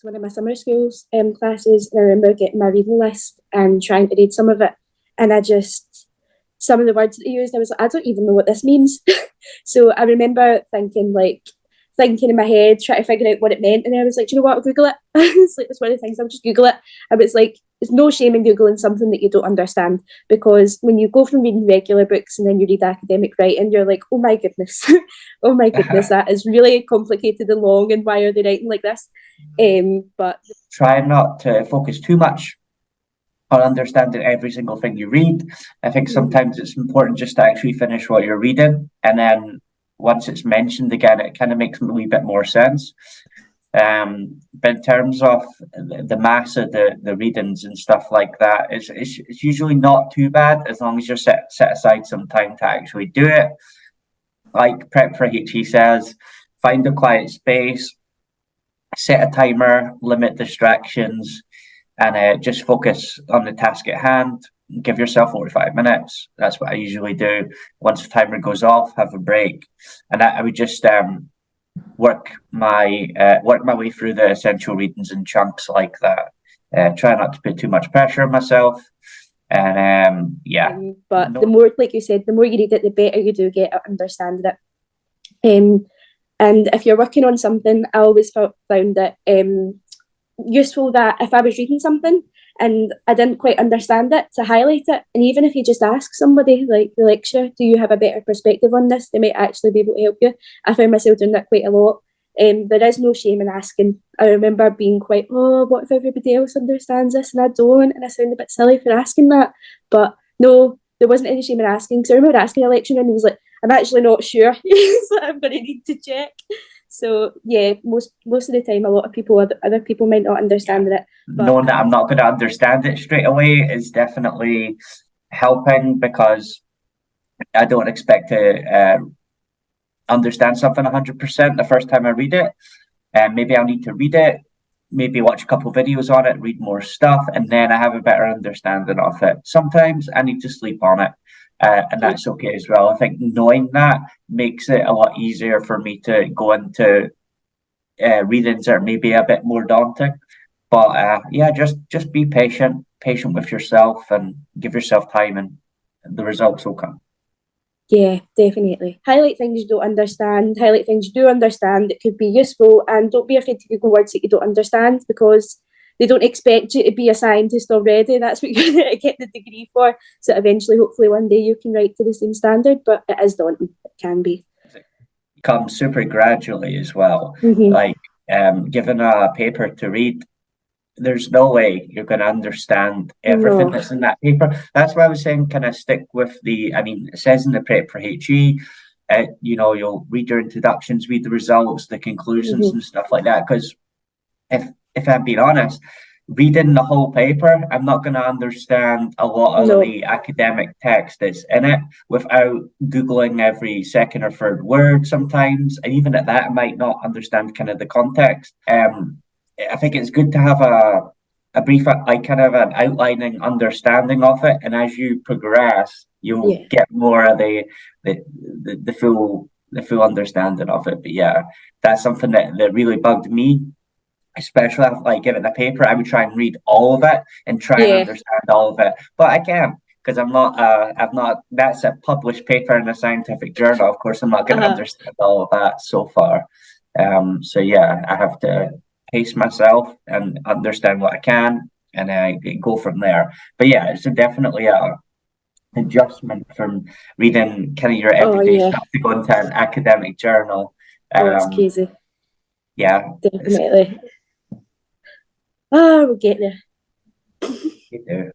one of my summer schools classes, and I remember getting my reading list and trying to read some of it, and some of the words that they used, I was like, I don't even know what this means. So I remember thinking in my head, trying to figure out what it meant, and then I was like, do you know what, I'll Google it. It's like, it's one of the things, I'll just Google it. And it's like, there's no shame in Googling something that you don't understand, because when you go from reading regular books and then you read academic writing, you're like, oh my goodness, oh my goodness, that is really complicated and long, and why are they writing like this? But try not to focus too much on understanding every single thing you read. I think sometimes it's important just to actually finish what you're reading, and then once it's mentioned again, it kind of makes a wee bit more sense. But in terms of the mass of the readings and stuff like that, it's usually not too bad as long as you set aside some time to actually do it. Like Prep for HE says, find a quiet space, set a timer, limit distractions, and just focus on the task at hand. Give yourself 45 minutes. That's what I usually do. Once the timer goes off, have a break, and I would just work my way through the essential readings in chunks like that. Try not to put too much pressure on myself, and but the more, like you said, the more you read it, the better you do get at understanding it. And if you're working on something, I always found that useful that if I was reading something and I didn't quite understand it, to highlight it. And even if you just ask somebody, like the lecturer, do you have a better perspective on this, they might actually be able to help you. I found myself doing that quite a lot. There is no shame in asking. I remember being quite, what if everybody else understands this and I don't, and I sound a bit silly for asking that. But no, there wasn't any shame in asking. So I remember asking a lecturer and he was like, I'm actually not sure. So I'm going to need to check. So yeah, most of the time, a lot of people, other people might not understand it. But knowing that I'm not going to understand it straight away is definitely helping, because I don't expect to understand something 100% the first time I read it. And maybe I'll need to read it, maybe watch a couple of videos on it, read more stuff, and then I have a better understanding of it. Sometimes I need to sleep on it. And that's okay as well. I think knowing that makes it a lot easier for me to go into readings that are maybe a bit more daunting. But just be patient with yourself, and give yourself time, and the results will come. Yeah, definitely. Highlight things you don't understand, highlight things you do understand that could be useful, and don't be afraid to Google words that you don't understand, because they don't expect you to be a scientist already. That's what you're going to get the degree for. So eventually, hopefully one day you can write to the same standard, but it is daunting. It can be. It comes super gradually as well. Like given a paper to read, there's no way you're going to understand everything that's in that paper. That's why I was saying kind of stick with it says in the Prep for HE, you'll read your introductions, read the results, the conclusions and stuff like that. Because if I'm being honest, reading the whole paper, I'm not going to understand a lot of the academic text that's in it without Googling every second or third word sometimes. And even at that, I might not understand kind of the context. I think it's good to have a brief, kind of an outlining understanding of it. And as you progress, you'll get more of the full understanding of it. But yeah, that's something that really bugged me. Especially if given a paper, I would try and read all of it and try and understand all of it. But I can't, because I'm not, that's a published paper in a scientific journal. Of course, I'm not going to understand all of that so far. So yeah, I have to pace myself and understand what I can, and I go from there. But yeah, it's definitely a adjustment from reading kind of your everyday stuff to go into an academic journal. It's crazy. Yeah, definitely. We'll get there. Get there.